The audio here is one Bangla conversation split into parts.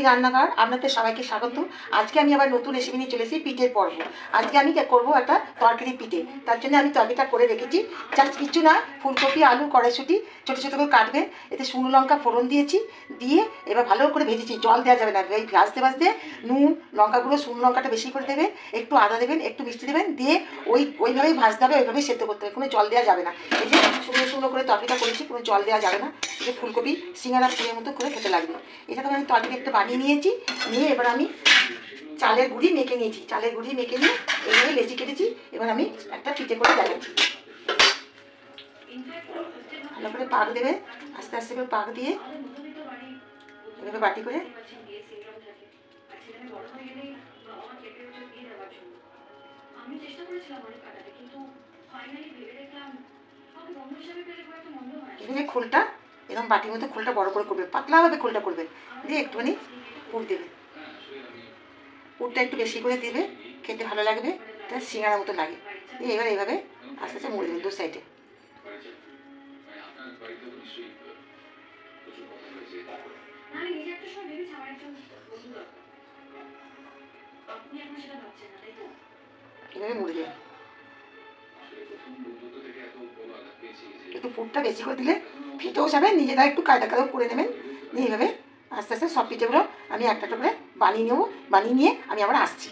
রান্নাঘর আপনাদের সবাইকে স্বাগত। আজকে আমি আবার নতুন রেসিপি নিয়ে চলেছি পিঠের পর্ব। আজকে আমি করব একটা তরকারি পিঠে। তার জন্য আমি তরকারিটা করে রেখেছি। জাস্ট কিছু না, ফুলকপি, আলু, কড়াইশুঁটি ছোটো ছোটো করে কাটবে, এতে শুকনো লঙ্কা ফোড়ন দিয়েছি, দিয়ে এবার ভালো করে ভেজেছি। জল দেওয়া যাবে না, এই ভাজতে ভাজতে নুন লঙ্কাগুলো, শুকনো লঙ্কাটা বেশি করে দেবে, একটু আদা দেবেন, একটু মিষ্টি দেবেন, দিয়ে ওইভাবেই ভাজতে হবে, ওইভাবেই সেদ্ধ করতে হবে, কোনো জল দেওয়া যাবে না। এই যে শুকনো শুকনো করে তরকারিটা করেছি, কোনো জল দেওয়া যাবে না। এই যে ফুলকপি সিঙ্গারা ফুলের মতো করে খেতে লাগবে। এটা তো আমি তরকারি একটা বানিয়ে নিয়েছি। নিয়ে এবার আমি চালের গুঁড়ি মেখে নিয়েছি। চালের গুঁড়ি মেখে নিয়ে এইভাবে লেচি কেটেছি। এবার আমি একটা পিঠে করে দেখাচ্ছি। ভালো করে পাক দেবে, আস্তে আস্তে করে পাক দিয়ে এভাবে বাটি করে এখানে খোলটা এরকম বাটির মতো খোলটা বড় করে করবে, পাতলাভাবে খোলটা করবে, দিয়ে একটুখানি পুর দেবে। পুরটা একটু বেশি করে দেবে, খেতে ভালো লাগবে, এটা সিঙ্গাড়ার মতো লাগে। দিয়ে এবার এইভাবে আস্তে আস্তে মুড়ে দেবে দু সাইডে। এভাবে মুড়ে দেবে। একটু পুরটা বেশি করে দিলে ফিটেও যাবে, নিজেরা একটু কায়দা কায়দা করে নেবেন। নিয়ে এইভাবে আস্তে আস্তে সব পিঠেগুলো আমি একটা করে বানিয়ে নেবো। বানিয়ে নিয়ে আমি আবার আসছি।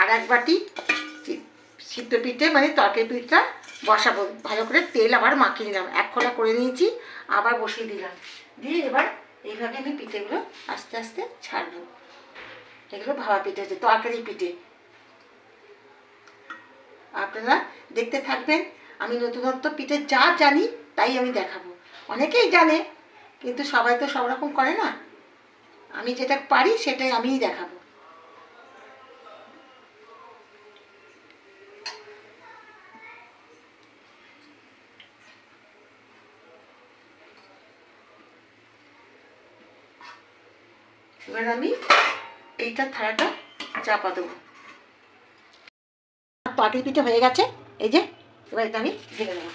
আর এক বাটি সিদ্ধ পিঠে মানে তরকারি পিঠটা বসাবো। ভালো করে তেল আবার মাখিয়ে নিলাম, এক খোলা করে নিয়েছি, আবার বসিয়ে দিলাম। দিয়ে এবার এইভাবে আমি পিঠেগুলো আস্তে আস্তে ছাড়বো। এগুলো ভাপা পিঠে হচ্ছে, তরকারি পিঠে। আপনারা দেখতে থাকবেন। আমি নতুনত্ব পিঠে যা জানি তাই আমি দেখাবো। অনেকেই জানে, কিন্তু সবাই তো সব রকম করে না। আমি যেটা পারি সেটাই আমিই দেখাবো। এবার আমি এইটা থালাটা চাপা দেবো। তরকারি পিঠে হয়ে গেছে, এই যে। এবার এটা আমি ঢেলে দেবো।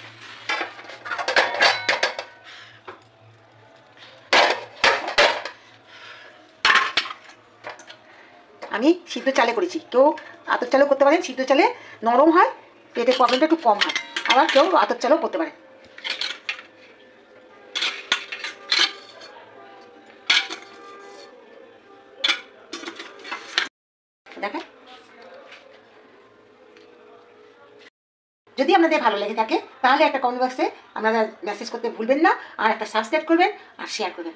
আমি সিদ্ধ চালে করেছি, কেউ আতপ চালেও করতে পারেন। সিদ্ধ চালে নরম হয়, পেটের প্রবলেমটা একটু কম হয়। আবার কেউ আতপ চালেও করতে পারেন। দেখেন, যদি আপনাদের ভালো লেগে থাকে তাহলে একটা কমেন্ট বক্সে আপনারা মেসেজ করতে ভুলবেন না, আর একটা সাবস্ক্রাইব করবেন আর শেয়ার করবেন।